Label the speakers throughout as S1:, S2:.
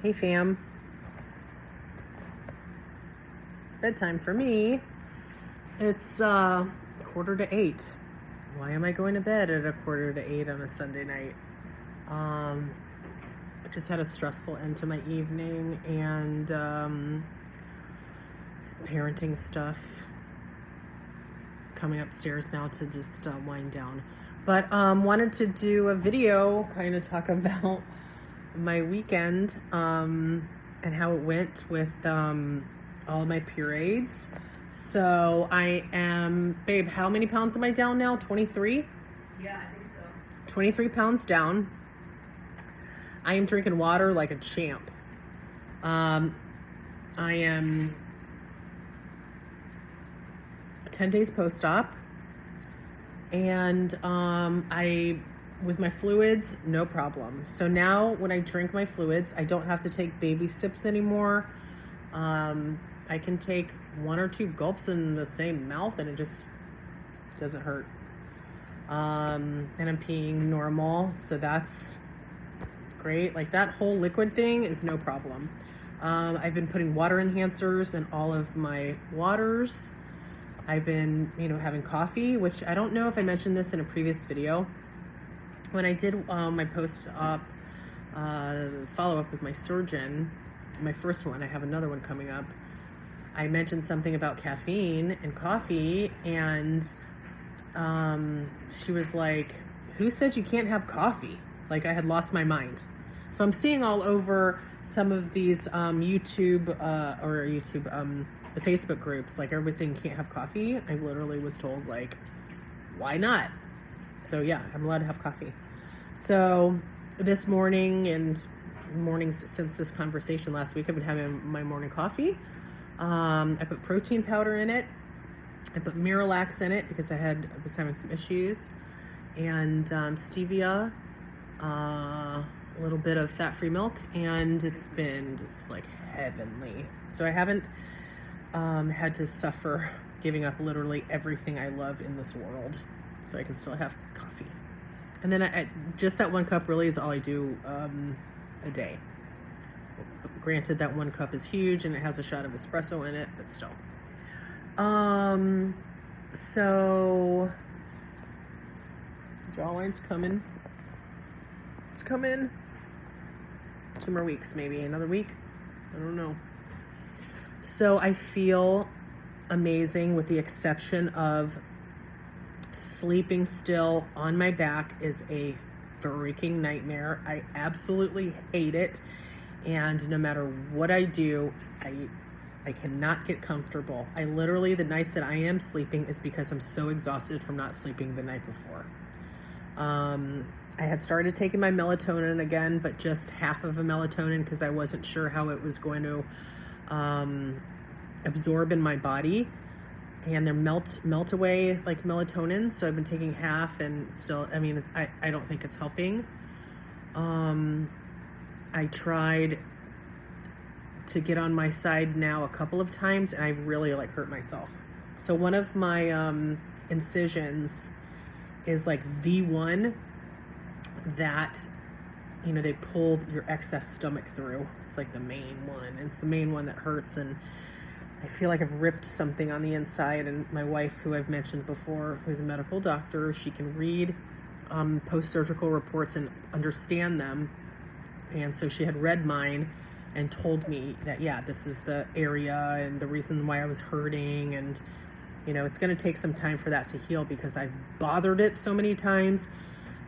S1: Hey fam, bedtime for me. It's 7:45. Why am I going to bed at 7:45 on a Sunday night? I just had a stressful end to my evening and parenting stuff. Coming upstairs now to just wind down. But wanted to do a video, kind of talk about my weekend and how it went with all of my purees. So I am, babe, how many pounds am I down now? 23?
S2: Yeah, I think so.
S1: 23 pounds down. I am drinking water like a champ. I am 10 days post-op. And with my fluids, no problem. So now when I drink my fluids, I don't have to take baby sips anymore. I can take 1 or 2 gulps in the same mouth and it just doesn't hurt. And I'm peeing normal, so that's great. Like that whole liquid thing is no problem. I've been putting water enhancers in all of my waters. I've been, having coffee, which I don't know if I mentioned this in a previous video. When I did my post-op follow-up with my surgeon, my first one, I have another one coming up, I mentioned something about caffeine and coffee, and she was like, who said you can't have coffee? Like I had lost my mind. So I'm seeing all over some of these the Facebook groups, like everybody's saying you can't have coffee. I literally was told, like, why not? So yeah, I'm allowed to have coffee. So this morning and mornings since this conversation last week, I've been having my morning coffee. I put protein powder in it. I put Miralax in it because I was having some issues. And stevia, a little bit of fat-free milk, and it's been just like heavenly. So I haven't had to suffer giving up literally everything I love in this world so I can still have coffee. And then just that 1 cup really is all I do a day. Granted, that 1 cup is huge and it has a shot of espresso in it, but still. So jawline's coming. It's coming. 2 more weeks, maybe another week. I don't know. So I feel amazing with the exception of sleeping still on my back is a freaking nightmare. I absolutely hate it. And no matter what I do, I cannot get comfortable. I literally, the nights that I am sleeping is because I'm so exhausted from not sleeping the night before. I had started taking my melatonin again, but just half of a melatonin because I wasn't sure how it was going to absorb in my body, and they're melt away like melatonin. So I've been taking half, and still, I don't think it's helping. I tried to get on my side now a couple of times, and I really hurt myself. So one of my incisions is like the one that they pulled your excess stomach through. It's like the main one. It's the main one that hurts, and I feel like I've ripped something on the inside. And my wife, who I've mentioned before, who's a medical doctor, she can read post-surgical reports and understand them. And so she had read mine and told me that, yeah, this is the area and the reason why I was hurting. And, it's going to take some time for that to heal because I've bothered it so many times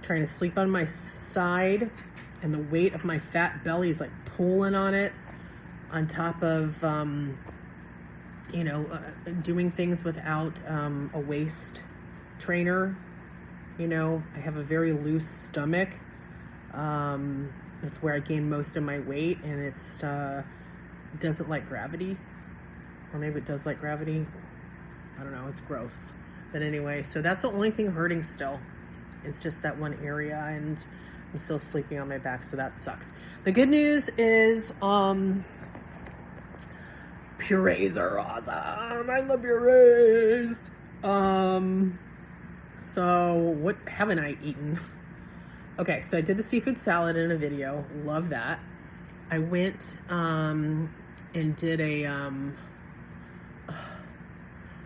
S1: trying to sleep on my side, and the weight of my fat belly is like pulling on it, on top of doing things without a waist trainer. I have a very loose stomach. It's where I gain most of my weight, and it doesn't like gravity, or maybe it does like gravity. I don't know. It's gross. But anyway, so that's the only thing hurting still. It's just that one area, and I'm still sleeping on my back, so that sucks. The good news is purees are awesome. I love purees. So what haven't I eaten? Okay, so I did the seafood salad in a video. Love that. I went and did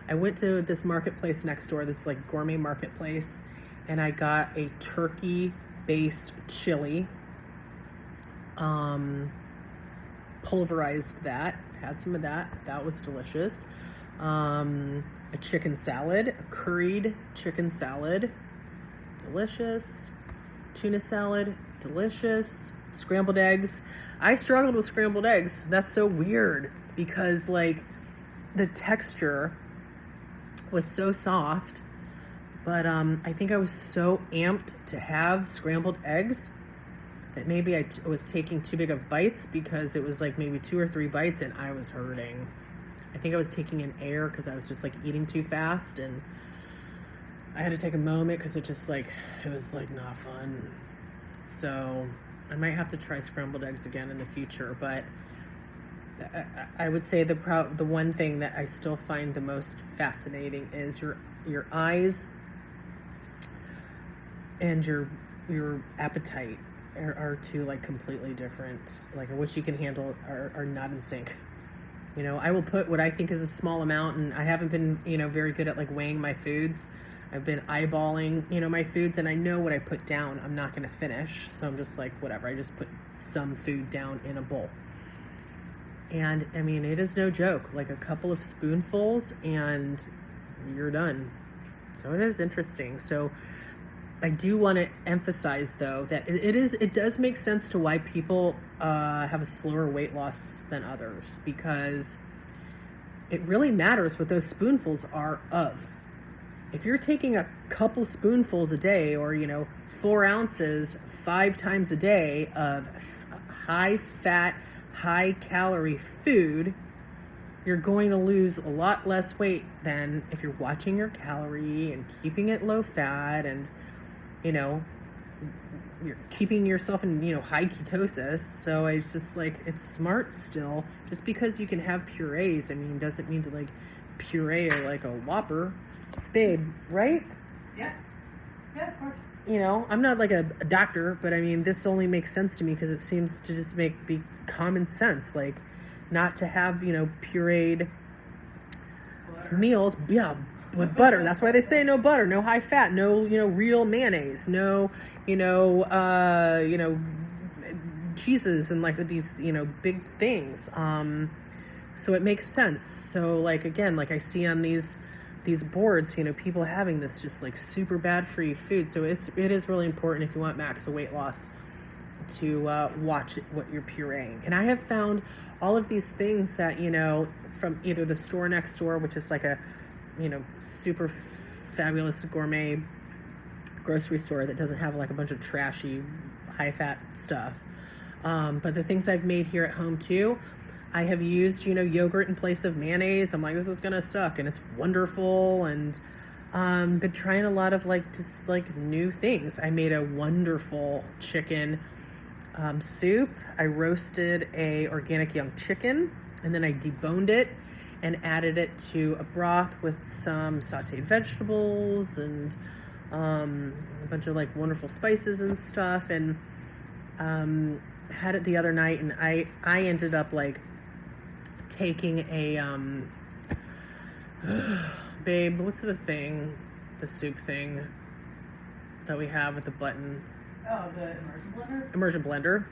S1: I went to this marketplace next door, this like gourmet marketplace, and I got a turkey-based chili. Pulverized that, had some of that. That was delicious. A chicken salad, a curried chicken salad, delicious. Tuna salad, delicious. Scrambled eggs. I struggled with scrambled eggs. That's so weird because like the texture was so soft, but I think I was so amped to have scrambled eggs that maybe I was taking too big of bites because it was like maybe 2 or 3 bites and I was hurting. I think I was taking in air because I was just like eating too fast, and I had to take a moment because it was like not fun. So I might have to try scrambled eggs again in the future, but I would say the one thing that I still find the most fascinating is your eyes and your appetite are two like completely different. Like what you can handle are not in sync. You know, I will put what I think is a small amount, and I haven't been, very good at like weighing my foods. I've been eyeballing, my foods, and I know what I put down I'm not going to finish. So I'm just like, whatever. I just put some food down in a bowl. And I mean, it is no joke, like a couple of spoonfuls and you're done. So it is interesting. So I do want to emphasize though that it does make sense to why people have a slower weight loss than others, because it really matters what those spoonfuls are of. If you're taking a couple spoonfuls a day, or 4 ounces 5 times a day of high fat, high calorie food, you're going to lose a lot less weight than if you're watching your calorie and keeping it low fat, and you're keeping yourself in high ketosis. So it's just like, it's smart still. Just because you can have purees, doesn't mean to like puree or like a Whopper, babe, right?
S2: Yeah of course.
S1: I'm not like a doctor, but this only makes sense to me because it seems to just be common sense, like not to have pureed
S2: Butter.
S1: meals, with butter. That's why they say no butter, no high fat, no real mayonnaise, no cheeses and like these big things. So it makes sense. So like again, like I see on these boards, people having this just like super bad for you food. So it is really important if you want max weight loss to watch what you're pureeing. And I have found all of these things that from either the store next door, which is like a super fabulous gourmet grocery store that doesn't have like a bunch of trashy high fat stuff, but the things I've made here at home too, I have used yogurt in place of mayonnaise. I'm like, this is gonna suck, and it's wonderful. And been trying a lot of like just like new things. I made a wonderful chicken soup. I roasted a organic young chicken, and then I deboned it and added it to a broth with some sauteed vegetables and a bunch of like wonderful spices and stuff, and had it the other night. And I ended up like taking a babe, what's the soup thing that we have with the button?
S2: Oh, the immersion blender?
S1: Immersion blender.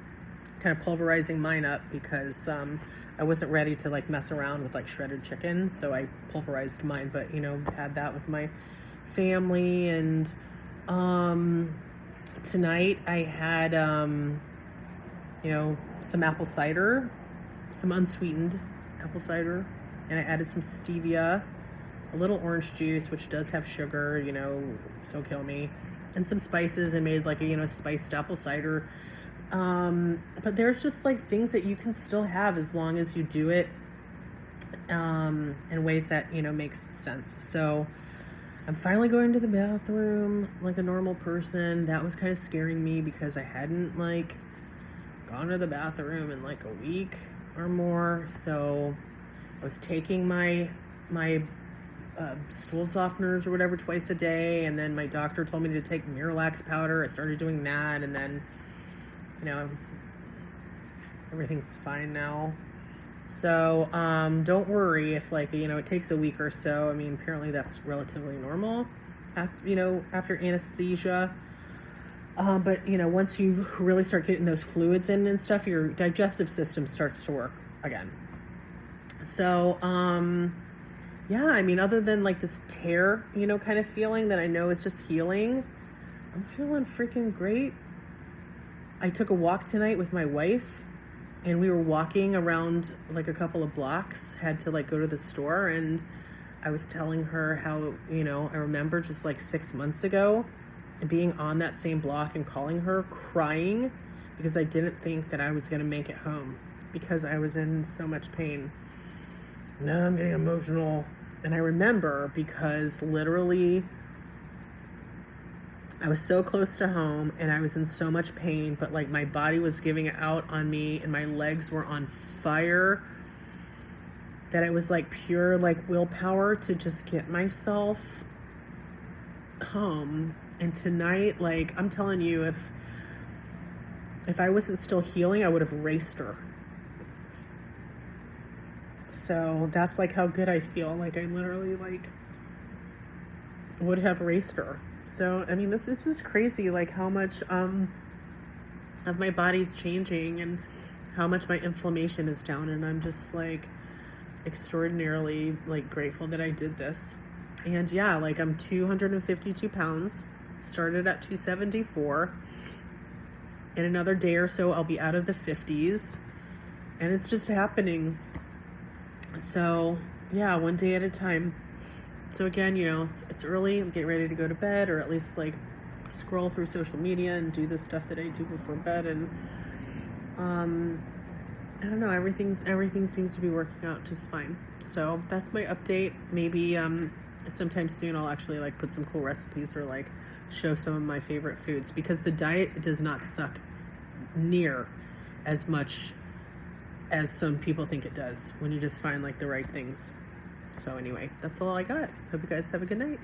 S1: Kind of pulverizing mine up because I wasn't ready to like mess around with like shredded chicken, so I pulverized mine. But had that with my family. And tonight I had some apple cider, some unsweetened apple cider, and I added some stevia, a little orange juice, which does have sugar, so kill me, and some spices, and made like a spiced apple cider. But there's just like things that you can still have as long as you do it in ways that makes sense. So I'm finally going to the bathroom like a normal person. That was kind of scaring me because I hadn't like gone to the bathroom in like a week or more. So I was taking my stool softeners or whatever twice a day, and then my doctor told me to take Miralax powder. I started doing that, and then everything's fine now. So don't worry if like, you know, it takes a week or so. I mean, apparently that's relatively normal after, you know, after anesthesia. But you know, once you really start getting those fluids in and stuff, your digestive system starts to work again. So yeah, I mean, other than like this tear, you know, kind of feeling that I know is just healing, I'm feeling freaking great. I took a walk tonight with my wife, and we were walking around like a couple of blocks, had to like go to the store, and I was telling her how, you know, I remember just like 6 months ago being on that same block and calling her, crying because I didn't think that I was going to make it home because I was in so much pain. Now I'm getting emotional. And I remember because literally I was so close to home and I was in so much pain, but like my body was giving it out on me and my legs were on fire, that it was like pure like willpower to just get myself home. And tonight, like I'm telling you, if I wasn't still healing, I would have raced her. So that's like how good I feel. Like I literally like would have raced her. So I mean, this is just crazy. Like how much of my body's changing and how much my inflammation is down. And I'm just like extraordinarily like grateful that I did this. And yeah, like I'm 252 pounds. Started at 274. In another day or so, I'll be out of the 50s. And it's just happening. So, yeah, one day at a time. So again, you know, it's early. I'm getting ready to go to bed, or at least like scroll through social media and do the stuff that I do before bed. And I don't know, everything seems to be working out just fine. So that's my update. Maybe sometime soon I'll actually like put some cool recipes or like show some of my favorite foods, because the diet does not suck near as much as some people think it does when you just find like the right things. So anyway, that's all I got. Hope you guys have a good night.